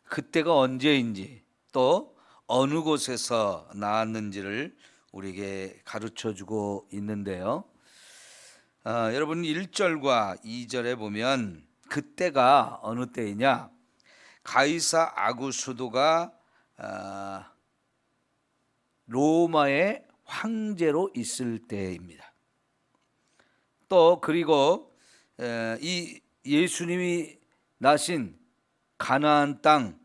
그때가 언제인지 또 어느 곳에서 나왔는지를 우리에게 가르쳐 주고 있는데요. 여러분 1절과 2절에 보면 그때가 어느 때이냐? 가이사 아구스도가 로마의 황제로 있을 때입니다. 또 그리고 이 예수님이 나신 가나안 땅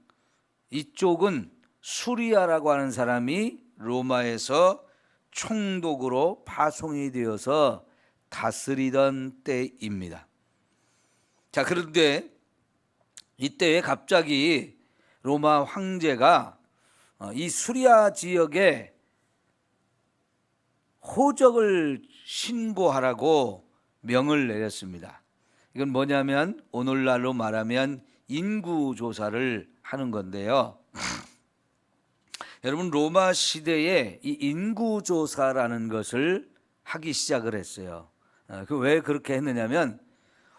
이쪽은 수리아라고 하는 사람이 로마에서 총독으로 파송이 되어서 다스리던 때입니다. 자, 그런데 이때에 갑자기 로마 황제가 이 수리아 지역에 호적을 신고하라고 명을 내렸습니다. 이건 뭐냐면 오늘날로 말하면 인구조사를 하는 건데요. 여러분 로마 시대에 이 인구조사라는 것을 하기 시작을 했어요. 왜 그렇게 했느냐면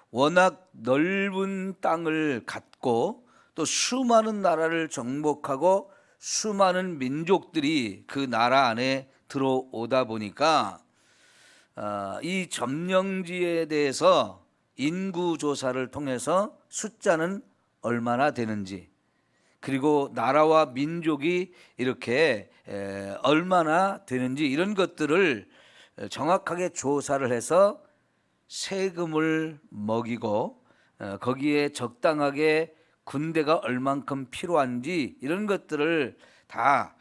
워낙 넓은 땅을 갖고 또 수많은 나라를 정복하고 수많은 민족들이 그 나라 안에 들어오다 보니까 이 점령지에 대해서 인구조사를 통해서 숫자는 얼마나 되는지, 그리고 나라와 민족이 이렇게 얼마나 되는지 이런 것들을 정확하게 조사를 해서 세금을 먹이고 거기에 적당하게 군대가 얼만큼 필요한지 이런 것들을 다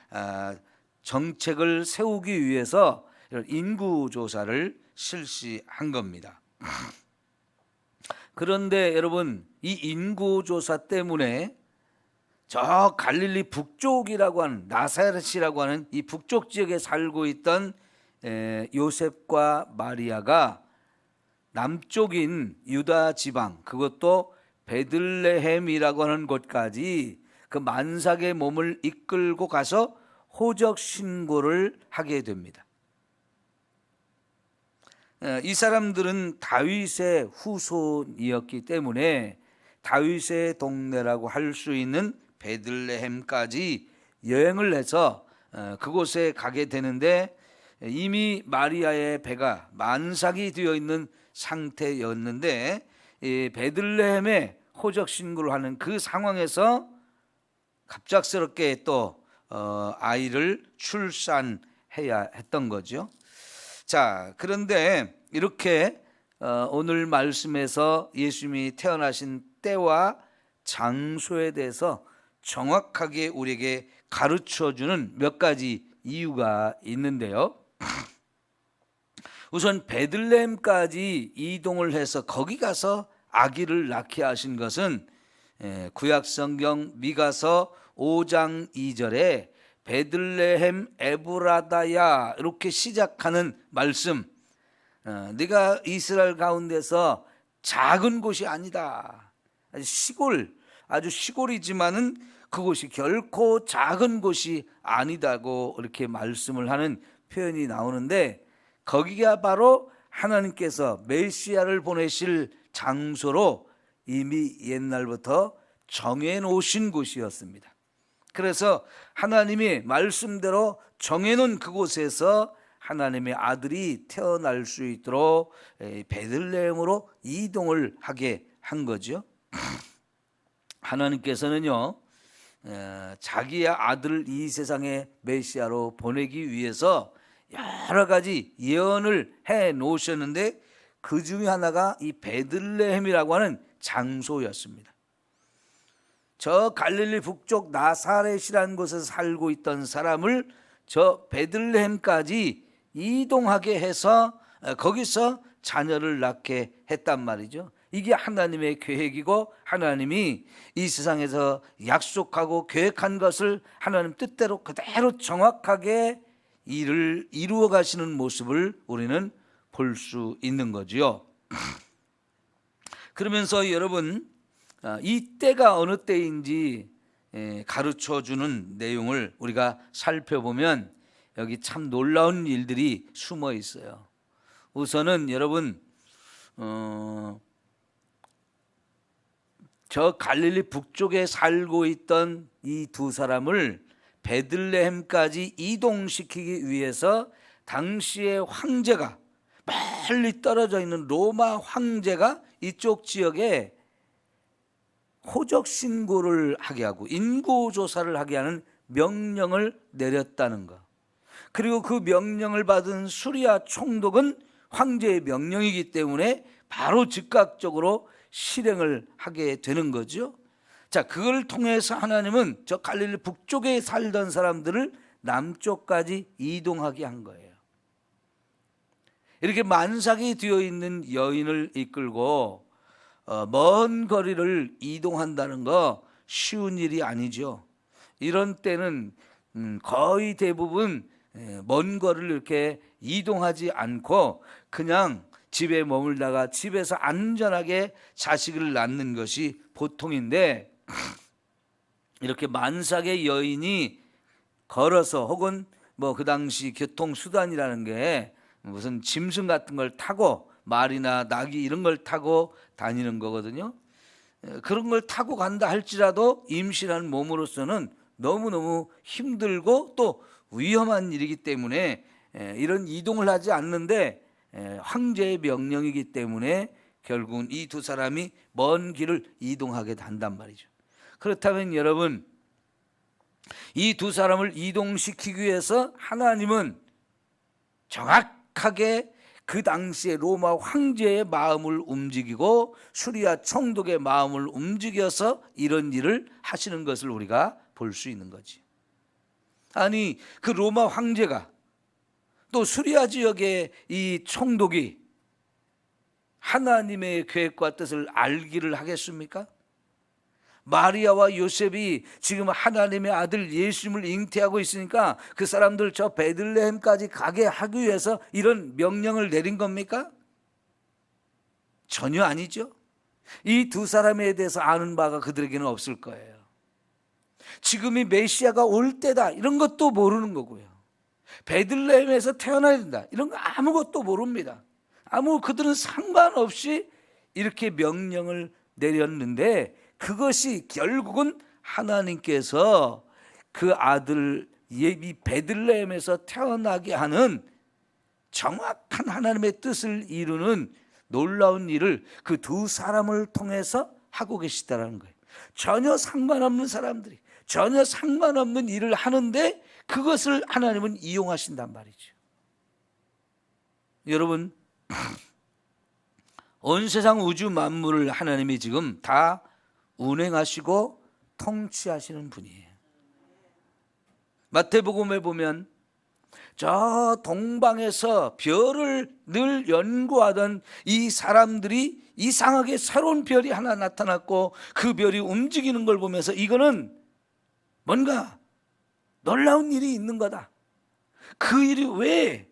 정책을 세우기 위해서 이런 인구조사를 실시한 겁니다. 그런데 여러분 이 인구조사 때문에 저 갈릴리 북쪽이라고 하는 나사렛이라고 하는 이 북쪽 지역에 살고 있던 요셉과 마리아가 남쪽인 유다 지방, 그것도 베들레헴이라고 하는 곳까지 그 만삭의 몸을 이끌고 가서 호적 신고를 하게 됩니다. 이 사람들은 다윗의 후손이었기 때문에 다윗의 동네라고 할 수 있는 베들레헴까지 여행을 해서 그곳에 가게 되는데 이미 마리아의 배가 만삭이 되어 있는 상태였는데 베들레헴에 호적 신고를 하는 그 상황에서 갑작스럽게 또 아이를 출산해야 했던 거죠. 자, 그런데 이렇게 오늘 말씀에서 예수님이 태어나신 때와 장소에 대해서 정확하게 우리에게 가르쳐주는 몇 가지 이유가 있는데요. 우선 베들레헴까지 이동을 해서 거기 가서 아기를 낳게 하신 것은 구약성경 미가서 5장 2절에 베들레헴 에브라다야 이렇게 시작하는 말씀, 네가 이스라엘 가운데서 작은 곳이 아니다, 아주 시골이지만은 그곳이 결코 작은 곳이 아니다고 이렇게 말씀을 하는 표현이 나오는데 거기가 바로 하나님께서 메시아를 보내실 장소로 이미 옛날부터 정해놓으신 곳이었습니다. 그래서 하나님이 말씀대로 정해놓은 그곳에서 하나님의 아들이 태어날 수 있도록 베들레헴으로 이동을 하게 한 거죠. 하나님께서는요 자기의 아들을 이 세상의 메시아로 보내기 위해서 여러 가지 예언을 해 놓으셨는데 그 중에 하나가 이 베들레헴이라고 하는 장소였습니다. 저 갈릴리 북쪽 나사렛이라는 곳에서 살고 있던 사람을 저 베들레헴까지 이동하게 해서 거기서 자녀를 낳게 했단 말이죠. 이게 하나님의 계획이고 하나님이 이 세상에서 약속하고 계획한 것을 하나님 뜻대로 그대로 정확하게 일을 이루어 가시는 모습을 우리는 볼 수 있는 거지요. 그러면서 여러분 이 때가 어느 때인지 가르쳐 주는 내용을 우리가 살펴보면 여기 참 놀라운 일들이 숨어 있어요. 우선은 여러분 저 갈릴리 북쪽에 살고 있던 이 두 사람을 베들레헴까지 이동시키기 위해서 당시의 황제가, 멀리 떨어져 있는 로마 황제가 이쪽 지역에 호적 신고를 하게 하고 인구 조사를 하게 하는 명령을 내렸다는 것. 그리고 그 명령을 받은 수리아 총독은 황제의 명령이기 때문에 바로 즉각적으로 실행을 하게 되는 거죠. 자, 그걸 통해서 하나님은 저 갈릴리 북쪽에 살던 사람들을 남쪽까지 이동하게 한 거예요. 이렇게 만삭이 되어 있는 여인을 이끌고 먼 거리를 이동한다는 거 쉬운 일이 아니죠. 이런 때는 거의 대부분 먼 거리를 이렇게 이동하지 않고 그냥 집에 머물다가 집에서 안전하게 자식을 낳는 것이 보통인데, 이렇게 만삭의 여인이 걸어서 혹은 뭐 그 당시 교통수단이라는 게 무슨 짐승 같은 걸 타고 말이나 낙이 이런 걸 타고 다니는 거거든요. 그런 걸 타고 간다 할지라도 임신한 몸으로서는 너무너무 힘들고 또 위험한 일이기 때문에 이런 이동을 하지 않는데 황제의 명령이기 때문에 결국은 이 두 사람이 먼 길을 이동하게 한단 말이죠. 그렇다면 여러분, 이 두 사람을 이동시키기 위해서 하나님은 정확하게 그 당시에 로마 황제의 마음을 움직이고 수리아 총독의 마음을 움직여서 이런 일을 하시는 것을 우리가 볼 수 있는 거지. 아니, 그 로마 황제가 또 수리아 지역의 이 총독이 하나님의 계획과 뜻을 알기를 하겠습니까? 마리아와 요셉이 지금 하나님의 아들 예수님을 잉태하고 있으니까 그 사람들 저 베들레헴까지 가게 하기 위해서 이런 명령을 내린 겁니까? 전혀 아니죠. 이 두 사람에 대해서 아는 바가 그들에게는 없을 거예요. 지금이 메시아가 올 때다 이런 것도 모르는 거고요. 베들레헴에서 태어나야 된다 이런 거 아무것도 모릅니다. 그들은 상관없이 이렇게 명령을 내렸는데, 그것이 결국은 하나님께서 그 아들 이 베들레헴에서 태어나게 하는 정확한 하나님의 뜻을 이루는 놀라운 일을 그 두 사람을 통해서 하고 계시다라는 거예요. 전혀 상관없는 사람들이 전혀 상관없는 일을 하는데 그것을 하나님은 이용하신단 말이죠. 여러분, 온 세상 우주 만물을 하나님이 지금 다 운행하시고 통치하시는 분이에요. 마태복음에 보면 저 동방에서 별을 늘 연구하던 이 사람들이 이상하게 새로운 별이 하나 나타났고 그 별이 움직이는 걸 보면서 이거는 뭔가 놀라운 일이 있는 거다. 그 일이 왜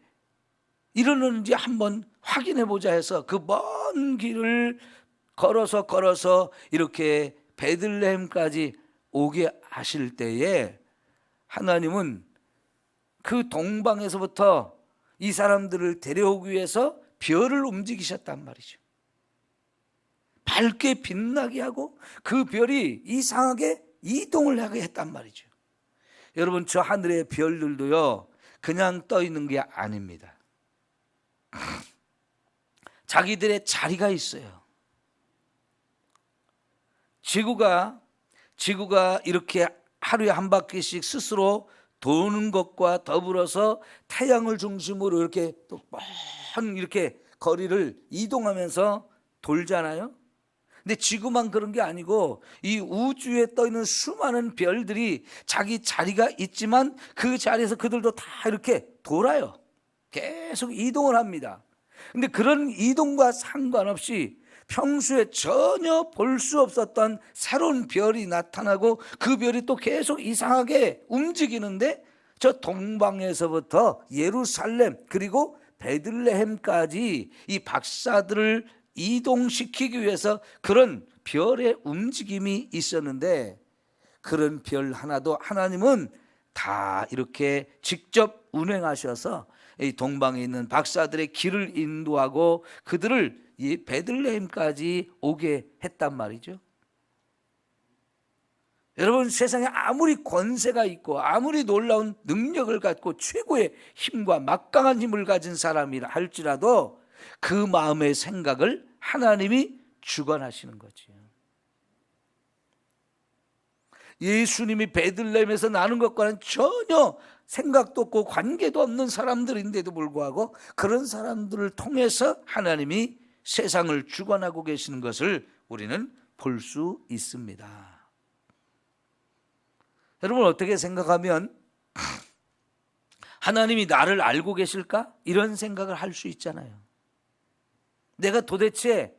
이러는지 한번 확인해 보자 해서 그 먼 길을 걸어서 이렇게 베들레헴까지 오게 하실 때에 하나님은 그 동방에서부터 이 사람들을 데려오기 위해서 별을 움직이셨단 말이죠. 밝게 빛나게 하고 그 별이 이상하게 이동을 하게 했단 말이죠. 여러분, 저 하늘의 별들도요 그냥 떠 있는 게 아닙니다. 자기들의 자리가 있어요. 지구가 이렇게 하루에 한 바퀴씩 스스로 도는 것과 더불어서 태양을 중심으로 이렇게 또 먼 이렇게 거리를 이동하면서 돌잖아요. 근데 지구만 그런 게 아니고 이 우주에 떠 있는 수많은 별들이 자기 자리가 있지만 그 자리에서 그들도 다 이렇게 돌아요. 계속 이동을 합니다. 근데 그런 이동과 상관없이 평소에 전혀 볼 수 없었던 새로운 별이 나타나고 그 별이 또 계속 이상하게 움직이는데 저 동방에서부터 예루살렘 그리고 베들레헴까지 이 박사들을 이동시키기 위해서 그런 별의 움직임이 있었는데, 그런 별 하나도 하나님은 다 이렇게 직접 운행하셔서 이 동방에 있는 박사들의 길을 인도하고 그들을 이 베들레헴까지 오게 했단 말이죠. 여러분, 세상에 아무리 권세가 있고 아무리 놀라운 능력을 갖고 최고의 힘과 막강한 힘을 가진 사람이라 할지라도 그 마음의 생각을 하나님이 주관하시는 거지요. 예수님이 베들레헴에서 나는 것과는 전혀 생각도 없고 관계도 없는 사람들인데도 불구하고 그런 사람들을 통해서 하나님이 세상을 주관하고 계시는 것을 우리는 볼 수 있습니다. 여러분, 어떻게 생각하면 하나님이 나를 알고 계실까? 이런 생각을 할 수 있잖아요. 내가 도대체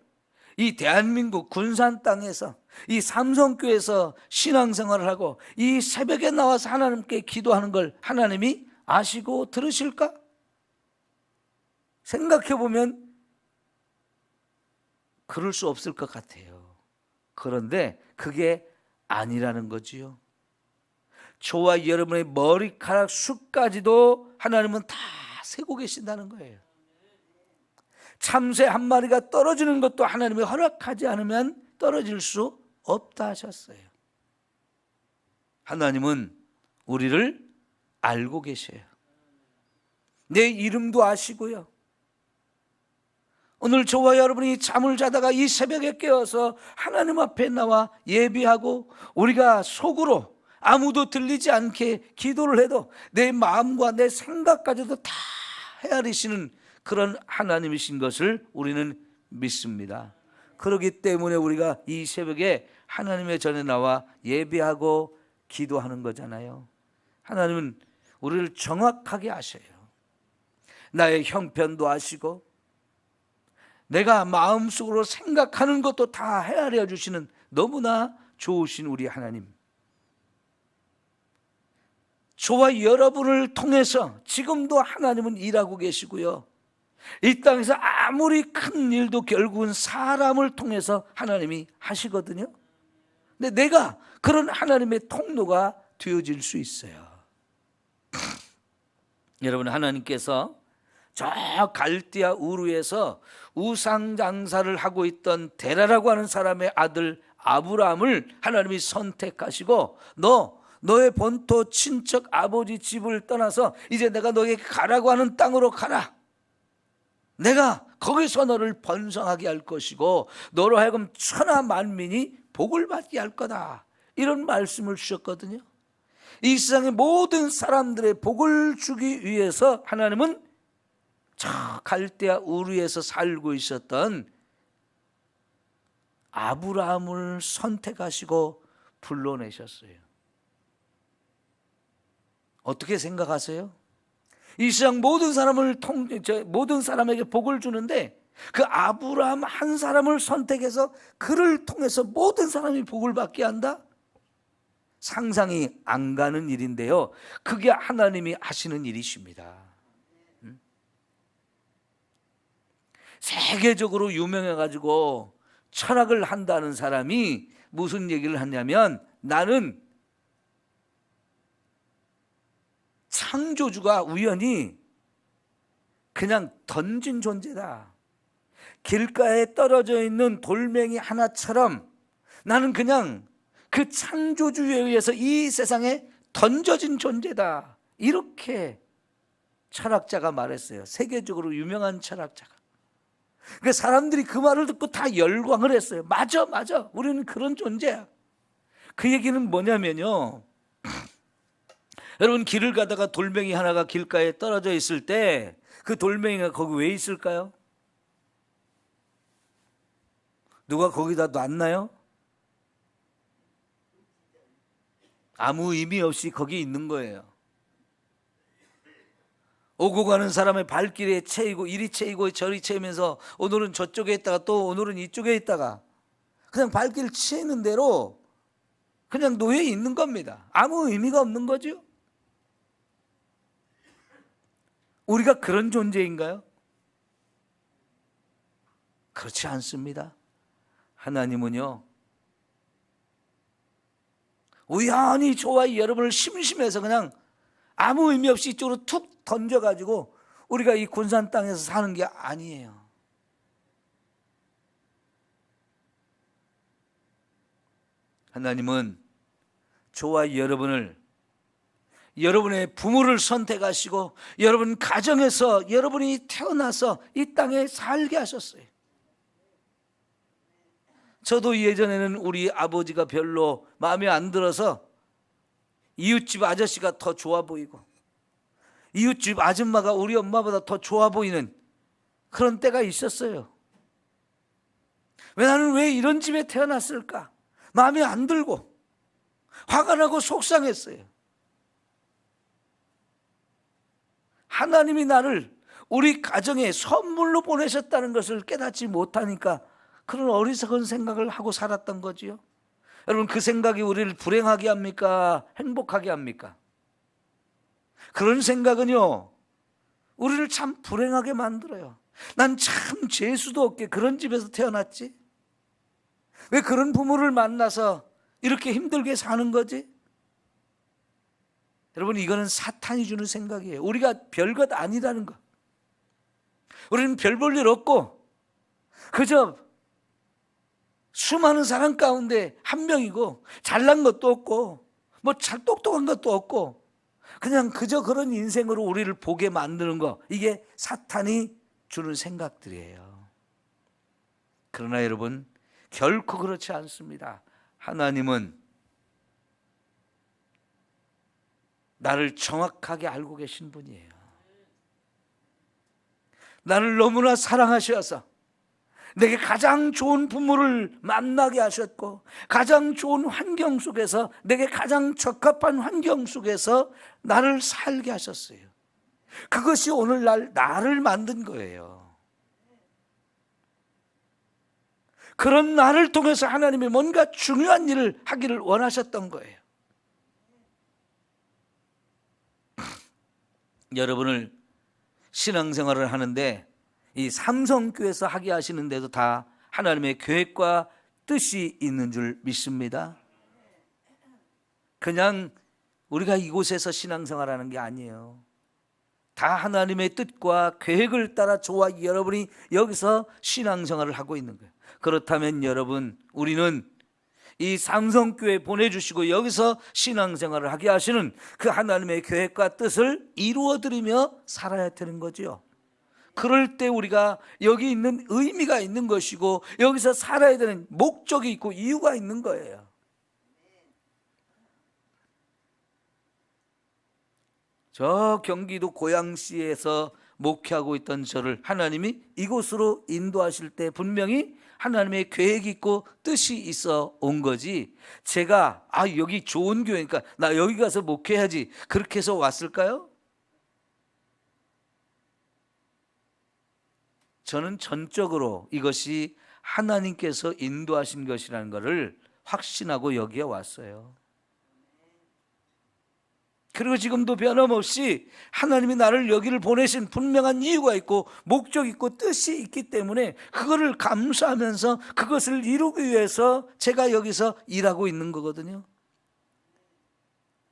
이 대한민국 군산 땅에서 이 삼성교회에서 신앙생활을 하고 이 새벽에 나와서 하나님께 기도하는 걸 하나님이 아시고 들으실까? 생각해 보면 그럴 수 없을 것 같아요. 그런데 그게 아니라는 거지요. 저와 여러분의 머리카락 숱까지도 하나님은 다 세고 계신다는 거예요. 참새 한 마리가 떨어지는 것도 하나님이 허락하지 않으면 떨어질 수 없다 하셨어요. 하나님은 우리를 알고 계셔요. 내 이름도 아시고요. 오늘 저와 여러분이 잠을 자다가 이 새벽에 깨어서 하나님 앞에 나와 예비하고 우리가 속으로 아무도 들리지 않게 기도를 해도 내 마음과 내 생각까지도 다 헤아리시는 그런 하나님이신 것을 우리는 믿습니다. 그렇기 때문에 우리가 이 새벽에 하나님의 전에 나와 예배하고 기도하는 거잖아요. 하나님은 우리를 정확하게 아셔요. 나의 형편도 아시고 내가 마음속으로 생각하는 것도 다 헤아려 주시는 너무나 좋으신 우리 하나님. 저와 여러분을 통해서 지금도 하나님은 일하고 계시고요. 이 땅에서 아무리 큰 일도 결국은 사람을 통해서 하나님이 하시거든요. 근데 내가 그런 하나님의 통로가 되어질 수 있어요. 여러분, 하나님께서 저 갈대아 우르에서 우상 장사를 하고 있던 데라라고 하는 사람의 아들 아브라함을 하나님이 선택하시고 너의 본토 친척 아버지 집을 떠나서 이제 내가 너에게 가라고 하는 땅으로 가라. 내가 거기서 너를 번성하게 할 것이고 너로 하여금 천하 만민이 복을 받게 할 거다. 이런 말씀을 주셨거든요. 이 세상의 모든 사람들의 복을 주기 위해서 하나님은 저 갈대아 우르에서 살고 있었던 아브라함을 선택하시고 불러내셨어요. 어떻게 생각하세요? 이 세상 모든 모든 사람에게 복을 주는데 그 아브라함 한 사람을 선택해서 그를 통해서 모든 사람이 복을 받게 한다? 상상이 안 가는 일인데요. 그게 하나님이 하시는 일이십니다. 세계적으로 유명해가지고 철학을 한다는 사람이 무슨 얘기를 하냐면 나는 창조주가 우연히 그냥 던진 존재다. 길가에 떨어져 있는 돌멩이 하나처럼 나는 그냥 그 창조주에 의해서 이 세상에 던져진 존재다. 이렇게 철학자가 말했어요. 세계적으로 유명한 철학자가. 그러니까 사람들이 그 말을 듣고 다 열광을 했어요. 맞아. 우리는 그런 존재야. 그 얘기는 뭐냐면요. 여러분, 길을 가다가 돌멩이 하나가 길가에 떨어져 있을 때 그 돌멩이가 거기 왜 있을까요? 누가 거기다 놨나요? 아무 의미 없이 거기 있는 거예요. 오고 가는 사람의 발길에 채이고 이리 채이고 저리 채이면서 오늘은 저쪽에 있다가 또 오늘은 이쪽에 있다가 그냥 발길 채이는 대로 그냥 놓여 있는 겁니다. 아무 의미가 없는 거죠. 우리가 그런 존재인가요? 그렇지 않습니다. 하나님은요, 우연히 저와 여러분을 심심해서 그냥 아무 의미 없이 이쪽으로 툭 던져가지고 우리가 이 군산 땅에서 사는 게 아니에요. 하나님은 저와 여러분을, 여러분의 부모를 선택하시고 여러분 가정에서 여러분이 태어나서 이 땅에 살게 하셨어요. 저도 예전에는 우리 아버지가 별로 마음에 안 들어서 이웃집 아저씨가 더 좋아 보이고 이웃집 아줌마가 우리 엄마보다 더 좋아 보이는 그런 때가 있었어요. 왜 나는 왜 이런 집에 태어났을까? 마음에 안 들고 화가 나고 속상했어요. 하나님이 나를 우리 가정에 선물로 보내셨다는 것을 깨닫지 못하니까 그런 어리석은 생각을 하고 살았던 거지요. 여러분, 그 생각이 우리를 불행하게 합니까? 행복하게 합니까? 그런 생각은요, 우리를 참 불행하게 만들어요. 난 참 재수도 없게 그런 집에서 태어났지. 왜 그런 부모를 만나서 이렇게 힘들게 사는 거지? 여러분, 이거는 사탄이 주는 생각이에요. 우리가 별것 아니라는 거. 우리는 별 볼 일 없고 그저 수많은 사람 가운데 한 명이고 잘난 것도 없고 뭐 잘 똑똑한 것도 없고 그냥 그저 그런 인생으로 우리를 보게 만드는 거, 이게 사탄이 주는 생각들이에요. 그러나 여러분, 결코 그렇지 않습니다. 하나님은 나를 정확하게 알고 계신 분이에요. 나를 너무나 사랑하셔서 내게 가장 좋은 부모를 만나게 하셨고 가장 좋은 환경 속에서, 내게 가장 적합한 환경 속에서 나를 살게 하셨어요. 그것이 오늘날 나를 만든 거예요. 그런 나를 통해서 하나님이 뭔가 중요한 일을 하기를 원하셨던 거예요. 여러분을 신앙생활을 하는데 이 삼성교회에서 하게 하시는데도 다 하나님의 계획과 뜻이 있는 줄 믿습니다. 그냥 우리가 이곳에서 신앙생활하는 게 아니에요. 다 하나님의 뜻과 계획을 따라 저와 여러분이 여기서 신앙생활을 하고 있는 거예요. 그렇다면 여러분, 우리는 이 삼성교회 보내주시고 여기서 신앙생활을 하게 하시는 그 하나님의 계획과 뜻을 이루어드리며 살아야 되는 거죠. 그럴 때 우리가 여기 있는 의미가 있는 것이고 여기서 살아야 되는 목적이 있고 이유가 있는 거예요. 저 경기도 고양시에서 목회하고 있던 저를 하나님이 이곳으로 인도하실 때 분명히 하나님의 계획이 있고 뜻이 있어 온 거지, 제가 여기 좋은 교회니까 나 여기 가서 목회해야지 그렇게 해서 왔을까요? 저는 전적으로 이것이 하나님께서 인도하신 것이라는 것을 확신하고 여기에 왔어요. 그리고 지금도 변함없이 하나님이 나를 여기를 보내신 분명한 이유가 있고 목적이 있고 뜻이 있기 때문에 그거를 감사하면서 그것을 이루기 위해서 제가 여기서 일하고 있는 거거든요.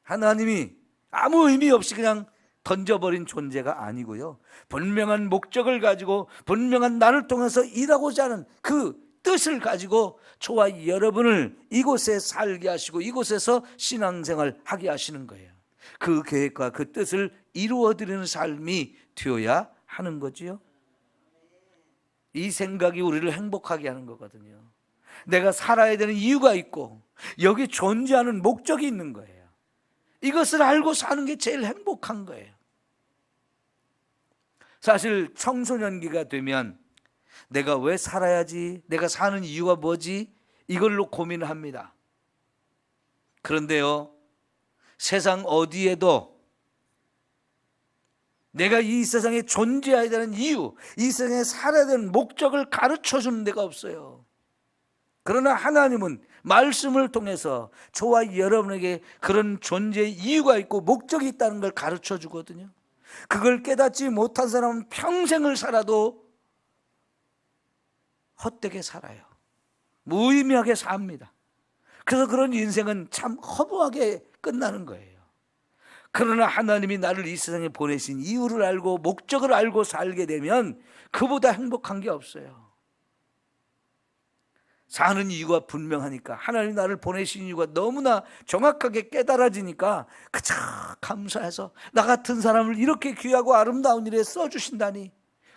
하나님이 아무 의미 없이 그냥 던져버린 존재가 아니고요, 분명한 목적을 가지고 분명한 나를 통해서 일하고자 하는 그 뜻을 가지고 저와 여러분을 이곳에 살게 하시고 이곳에서 신앙생활 하게 하시는 거예요. 그 계획과 그 뜻을 이루어드리는 삶이 되어야 하는 거지요. 이 생각이 우리를 행복하게 하는 거거든요. 내가 살아야 되는 이유가 있고 여기 존재하는 목적이 있는 거예요. 이것을 알고 사는 게 제일 행복한 거예요. 사실 청소년기가 되면 내가 왜 살아야지, 내가 사는 이유가 뭐지, 이걸로 고민을 합니다. 그런데요, 세상 어디에도 내가 이 세상에 존재해야 되는 이유, 이 세상에 살아야 되는 목적을 가르쳐 주는 데가 없어요. 그러나 하나님은 말씀을 통해서 저와 여러분에게 그런 존재의 이유가 있고 목적이 있다는 걸 가르쳐 주거든요. 그걸 깨닫지 못한 사람은 평생을 살아도 헛되게 살아요. 무의미하게 삽니다. 그래서 그런 인생은 참 허무하게 끝나는 거예요. 그러나 하나님이 나를 이 세상에 보내신 이유를 알고 목적을 알고 살게 되면 그보다 행복한 게 없어요. 사는 이유가 분명하니까, 하나님 나를 보내신 이유가 너무나 정확하게 깨달아지니까 그저 감사해서 나 같은 사람을 이렇게 귀하고 아름다운 일에 써주신다니,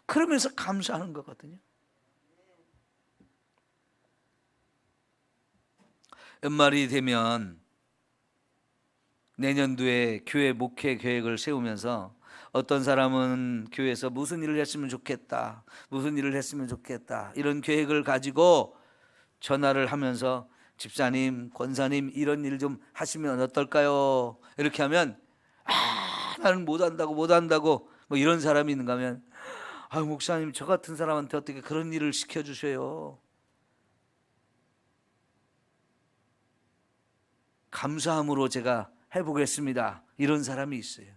그러면서 감사하는 거거든요. 연말이 되면 내년도에 교회 목회 계획을 세우면서 어떤 사람은 교회에서 무슨 일을 했으면 좋겠다, 무슨 일을 했으면 좋겠다, 이런 계획을 가지고 전화를 하면서 집사님, 권사님 이런 일 좀 하시면 어떨까요? 이렇게 하면 나는 못한다고 뭐 이런 사람이 있는가 하면, 목사님 저 같은 사람한테 어떻게 그런 일을 시켜주셔요? 감사함으로 제가 해보겠습니다, 이런 사람이 있어요.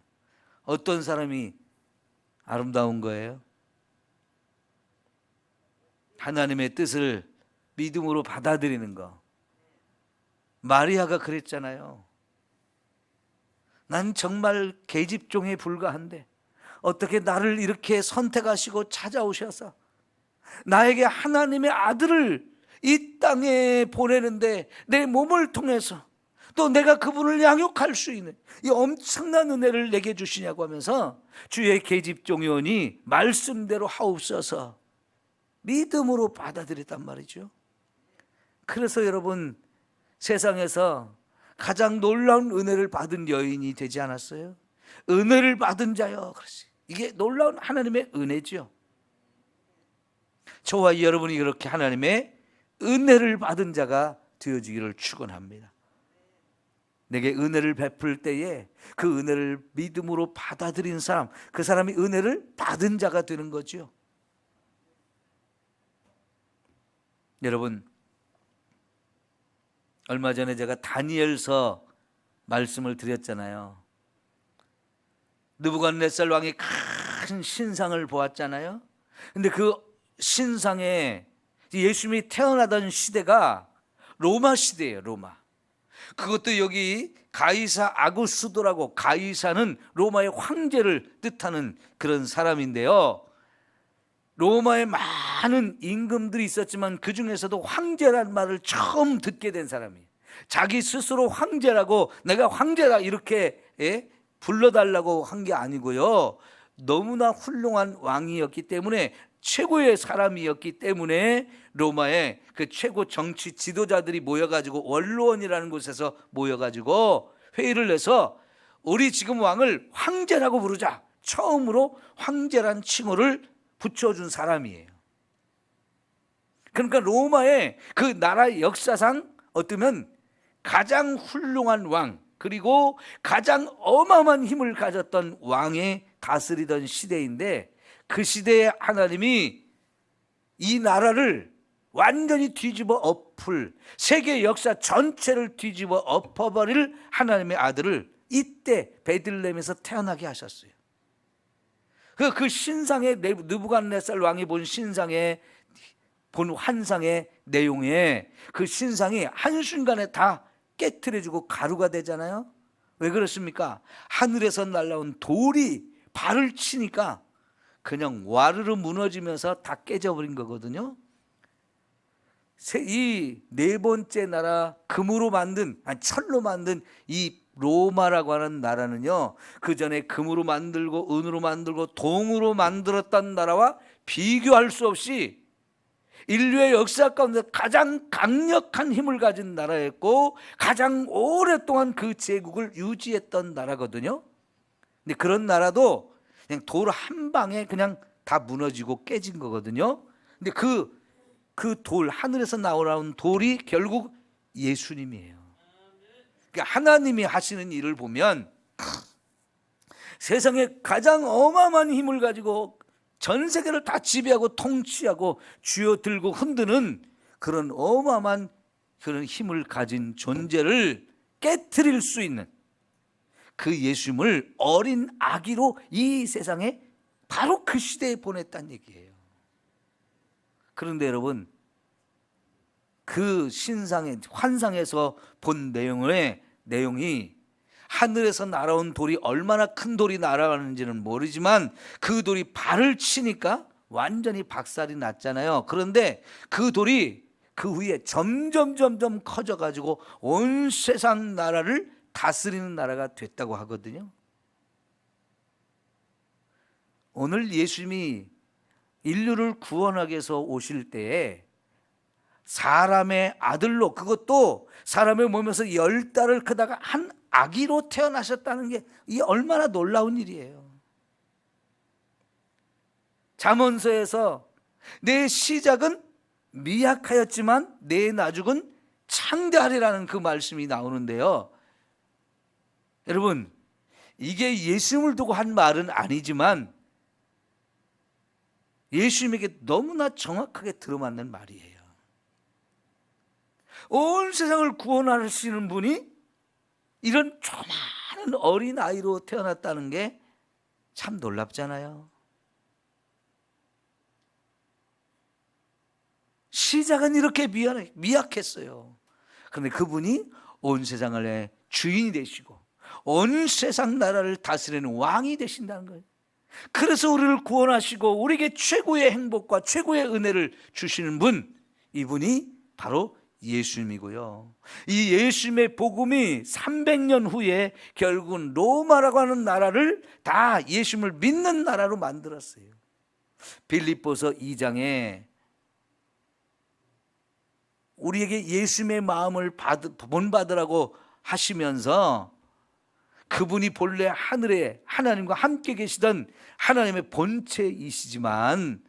어떤 사람이 아름다운 거예요? 하나님의 뜻을 믿음으로 받아들이는 거. 마리아가 그랬잖아요. 난 정말 계집종에 불과한데 어떻게 나를 이렇게 선택하시고 찾아오셔서 나에게 하나님의 아들을 이 땅에 보내는데 내 몸을 통해서 또 내가 그분을 양육할 수 있는 이 엄청난 은혜를 내게 주시냐고 하면서 주의 계집종이오니 말씀대로 하옵소서 믿음으로 받아들였단 말이죠. 그래서 여러분, 세상에서 가장 놀라운 은혜를 받은 여인이 되지 않았어요? 은혜를 받은 자요. 그렇지. 이게 놀라운 하나님의 은혜죠. 저와 여러분이 그렇게 하나님의 은혜를 받은 자가 되어지기를 축원합니다. 내게 은혜를 베풀 때에 그 은혜를 믿음으로 받아들인 사람, 그 사람이 은혜를 받은 자가 되는 거죠. 여러분, 얼마 전에 제가 다니엘서 말씀을 드렸잖아요. 느부갓네살 왕이 큰 신상을 보았잖아요. 근데 그 신상에 예수님이 태어나던 시대가 로마 시대예요. 로마. 그것도 여기 가이사 아구스도라고, 가이사는 로마의 황제를 뜻하는 그런 사람인데요. 로마에 많은 임금들이 있었지만 그 중에서도 황제란 말을 처음 듣게 된 사람이에요. 자기 스스로 황제라고, 내가 황제다 이렇게 불러달라고 한 게 아니고요. 너무나 훌륭한 왕이었기 때문에, 최고의 사람이었기 때문에 로마의 그 최고 정치 지도자들이 모여가지고 원로원이라는 곳에서 모여가지고 회의를 해서 우리 지금 왕을 황제라고 부르자. 처음으로 황제란 칭호를 붙여준 사람이에요. 그러니까 로마의 그 나라 역사상 어쩌면 가장 훌륭한 왕, 그리고 가장 어마어마한 힘을 가졌던 왕이 다스리던 시대인데, 그 시대에 하나님이 이 나라를 완전히 뒤집어 엎을, 세계 역사 전체를 뒤집어 엎어버릴 하나님의 아들을 이때 베들레헴에서 태어나게 하셨어요. 그 신상의, 느부갓네살 왕이 본 신상의, 본 환상의 내용에 그 신상이 한순간에 다 깨트려지고 가루가 되잖아요. 왜 그렇습니까? 하늘에서 날라온 돌이 발을 치니까 그냥 와르르 무너지면서 다 깨져버린 거거든요. 이 네 번째 나라, 금으로 만든, 철로 만든 이 로마라고 하는 나라는요, 그 전에 금으로 만들고 은으로 만들고 동으로 만들었던 나라와 비교할 수 없이 인류의 역사 가운데 가장 강력한 힘을 가진 나라였고, 가장 오랫동안 그 제국을 유지했던 나라거든요. 근데 그런 나라도 그냥 돌 한 방에 그냥 다 무너지고 깨진 거거든요. 근데 그 돌, 하늘에서 나오는 돌이 결국 예수님이에요. 그러니까 하나님이 하시는 일을 보면 세상에 가장 어마어마한 힘을 가지고 전 세계를 다 지배하고 통치하고 쥐어들고 흔드는 그런 어마어마한 그런 힘을 가진 존재를 깨트릴 수 있는 그 예수님을 어린 아기로 이 세상에 바로 그 시대에 보냈다는 얘기예요. 그런데 여러분, 그 신상의 환상에서 본 내용이 하늘에서 날아온 돌이 얼마나 큰 돌이 날아가는지는 모르지만 그 돌이 발을 치니까 완전히 박살이 났잖아요. 그런데 그 돌이 그 후에 점점 커져가지고 온 세상 나라를 다스리는 나라가 됐다고 하거든요. 오늘 예수님이 인류를 구원하기 위해서 오실 때에 사람의 아들로, 그것도 사람의 몸에서 10달을 크다가 한 아기로 태어나셨다는 게 이 얼마나 놀라운 일이에요. 잠언서에서 내 시작은 미약하였지만 내 나중은 창대하리라는 그 말씀이 나오는데요. 여러분, 이게 예수님을 두고 한 말은 아니지만 예수님에게 너무나 정확하게 들어맞는 말이에요. 온 세상을 구원하시는 분이 이런 조그마한 어린아이로 태어났다는 게 참 놀랍잖아요. 시작은 이렇게 미약했어요. 그런데 그분이 온 세상의 주인이 되시고 온 세상 나라를 다스리는 왕이 되신다는 거예요. 그래서 우리를 구원하시고 우리에게 최고의 행복과 최고의 은혜를 주시는 분, 이분이 바로 예수님이고요. 이 예수님의 복음이 300년 후에 결국은 로마라고 하는 나라를 다 예수님을 믿는 나라로 만들었어요. 빌립보서 2장에 우리에게 예수님의 마음을 본받으라고 하시면서 그분이 본래 하늘에 하나님과 함께 계시던 하나님의 본체이시지만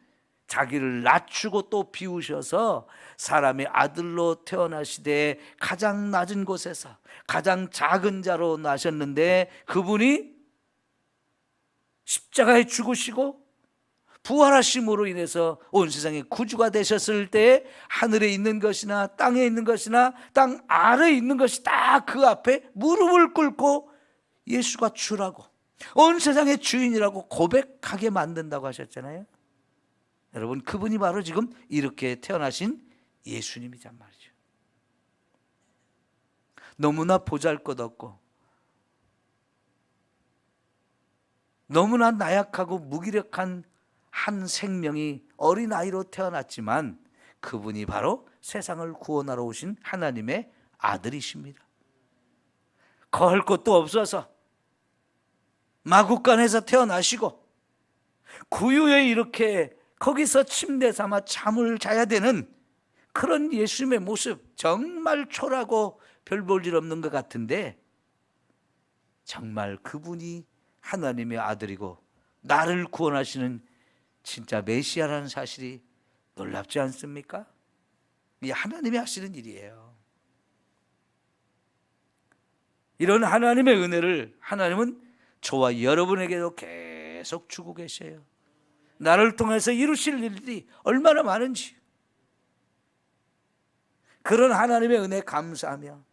자기를 낮추고 또 비우셔서 사람의 아들로 태어나시되 가장 낮은 곳에서 가장 작은 자로 나셨는데, 그분이 십자가에 죽으시고 부활하심으로 인해서 온 세상의 구주가 되셨을 때 하늘에 있는 것이나 땅에 있는 것이나 땅 아래에 있는 것이 다 그 앞에 무릎을 꿇고 예수가 주라고, 온 세상의 주인이라고 고백하게 만든다고 하셨잖아요. 여러분, 그분이 바로 지금 이렇게 태어나신 예수님이란 말이죠. 너무나 보잘것없고 너무나 나약하고 무기력한 한 생명이 어린아이로 태어났지만 그분이 바로 세상을 구원하러 오신 하나님의 아들이십니다. 거할 것도 없어서 마구간에서 태어나시고 구유에 이렇게 거기서 침대 삼아 잠을 자야 되는 그런 예수님의 모습, 정말 초라하고 별 볼 일 없는 것 같은데 정말 그분이 하나님의 아들이고 나를 구원하시는 진짜 메시아라는 사실이 놀랍지 않습니까? 이게 하나님이 하시는 일이에요. 이런 하나님의 은혜를 하나님은 저와 여러분에게도 계속 주고 계셔요. 나를 통해서 이루실 일들이 얼마나 많은지, 그런 하나님의 은혜에 감사하며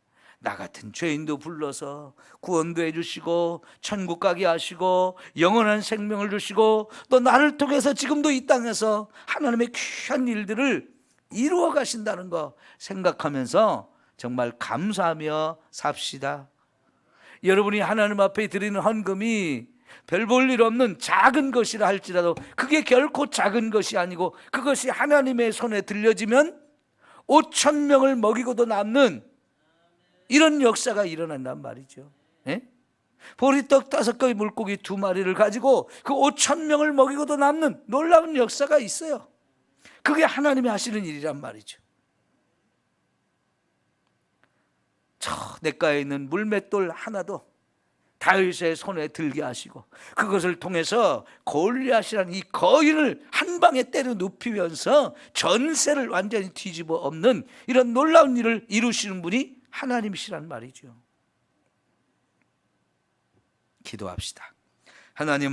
나 같은 죄인도 불러서 구원도 해주시고 천국 가게 하시고 영원한 생명을 주시고 또 나를 통해서 지금도 이 땅에서 하나님의 귀한 일들을 이루어 가신다는 거 생각하면서 정말 감사하며 삽시다. 여러분이 하나님 앞에 드리는 헌금이 별 볼 일 없는 작은 것이라 할지라도 그게 결코 작은 것이 아니고 그것이 하나님의 손에 들려지면 5,000명을 먹이고도 남는 이런 역사가 일어난단 말이죠. 예? 보리떡 5개의 물고기 2마리를 가지고 그 5,000명을 먹이고도 남는 놀라운 역사가 있어요. 그게 하나님이 하시는 일이란 말이죠. 저 냇가에 있는 물맷돌 하나도 다윗의 손에 들게 하시고 그것을 통해서 골리앗이라는 이 거인을 한 방에 때려 눕히면서 전세를 완전히 뒤집어 엎는 이런 놀라운 일을 이루시는 분이 하나님이시란 말이죠. 기도합시다. 하나님